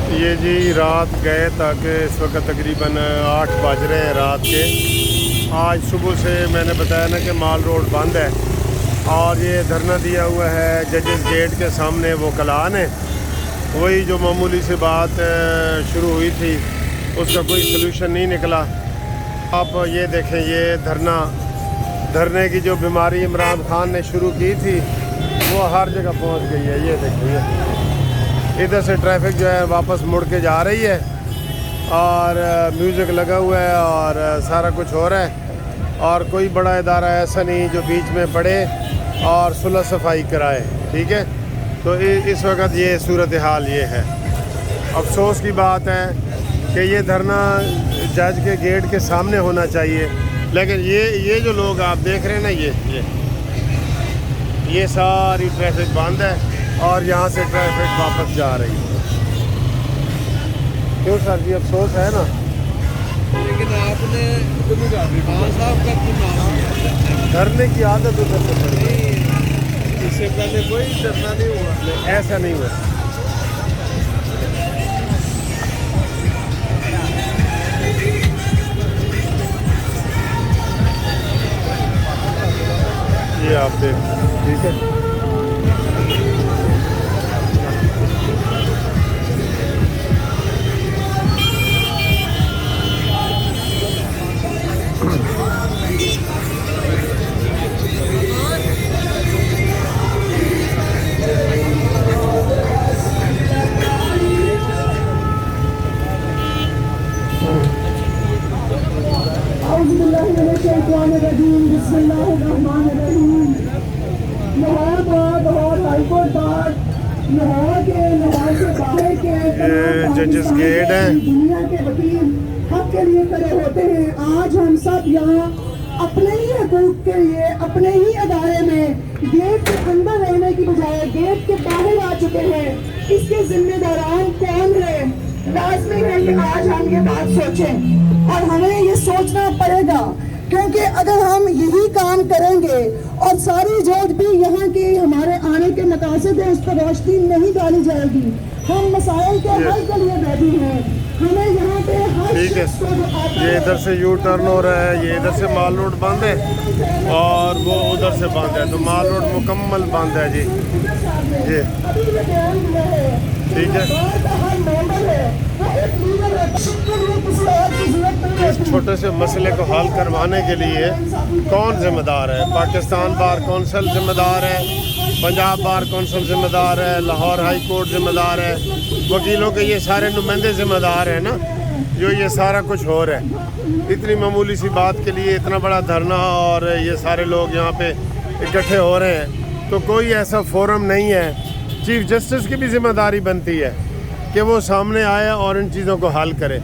ये जी रात गए तक इस वक्त तकरीबन 8 बज रहे हैं रात के। आज सुबह से मैंने बताया ना कि माल रोड बंद है और ये धरना दिया हुआ है जजेस गेट के सामने वो कलान है। वही जो मामूली सी बात शुरू हुई थी उसका कोई सलूशन नहीं निकला। आप ये देखें, ये धरने की जो बीमारी इमरान खान ने शुरू की थी वो हर जगह पहुंच गई है। ये देखिए इधर से ट्रैफिक जो है वापस मुड़ के जा रही है और म्यूज़िक लगा हुआ है और सारा कुछ हो रहा है और कोई बड़ा इदारा ऐसा नहीं जो बीच में पड़े और सुलह सफाई कराए। ठीक है, तो इस वक्त ये सूरत हाल ये है। अफसोस की बात है कि ये धरना जज के गेट के सामने होना चाहिए, लेकिन ये जो लोग आप देख रहे हैं ना, ये सारी ट्रैफिक बंद है और यहाँ से ट्रैफिक वापस जा रही है। क्यों सर जी, अफसोस है ना। लेकिन आपने खान साहब का क्यों नाम लिया? धरने की आदत उधर से पड़ी। इससे पहले कोई धरना नहीं हुआ। ऐसा नहीं हुआ। ये आप देख, ठीक है। ये जजेस गेट है। दुनिया के वकील हक के लिए खड़े होते हैं। आज हम सब यहाँ अपने ही हकूक के लिए अपने ही अदारे में गेट के अंदर रहने की बजाय गेट के बाहर आ चुके हैं। इसके जिम्मेदारान कौन है? लाजमी है कि आज हम ये बात सोचें और हमें ये सोचना पड़ेगा, क्योंकि अगर हम यही काम करेंगे और सारी जो भी यहाँ की हमारे आने के मकासद है उस पर रोशनी नहीं डाली जाएगी। हम मसाइल के हल के लिए बैठे हैं। हमें यहाँ पे ठीक है, ये इधर से यू टर्न हो रहा है, ये इधर से माल रोड बंद है और वो उधर से बंद है, तो माल रोड मुकम्मल बंद है जी। ये ठीक है। इस छोटे से मसले को हल करवाने के लिए कौन जिम्मेदार है? पाकिस्तान बार कौंसिल जिम्मेदार है, पंजाब बार कौंसिल जिम्मेदार है, लाहौर हाई कोर्ट जिम्मेदार है, वकीलों के ये सारे नुमाइंदे जिम्मेदार हैं ना, जो ये सारा कुछ हो रहा है। इतनी मामूली सी बात के लिए इतना बड़ा धरना और ये सारे लोग यहाँ पे इकट्ठे हो रहे हैं, तो कोई ऐसा फोरम नहीं है। चीफ जस्टिस की भी जिम्मेदारी बनती है कि वो सामने आए और इन चीज़ों को हल करे।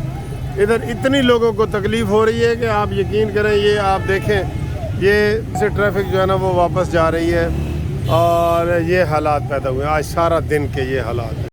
इधर इतनी लोगों को तकलीफ़ हो रही है कि आप यकीन करें, ये आप देखें, ये से ट्रैफिक जो है ना वो वापस जा रही है और ये हालात पैदा हुए आज सारा दिन के ये हालात।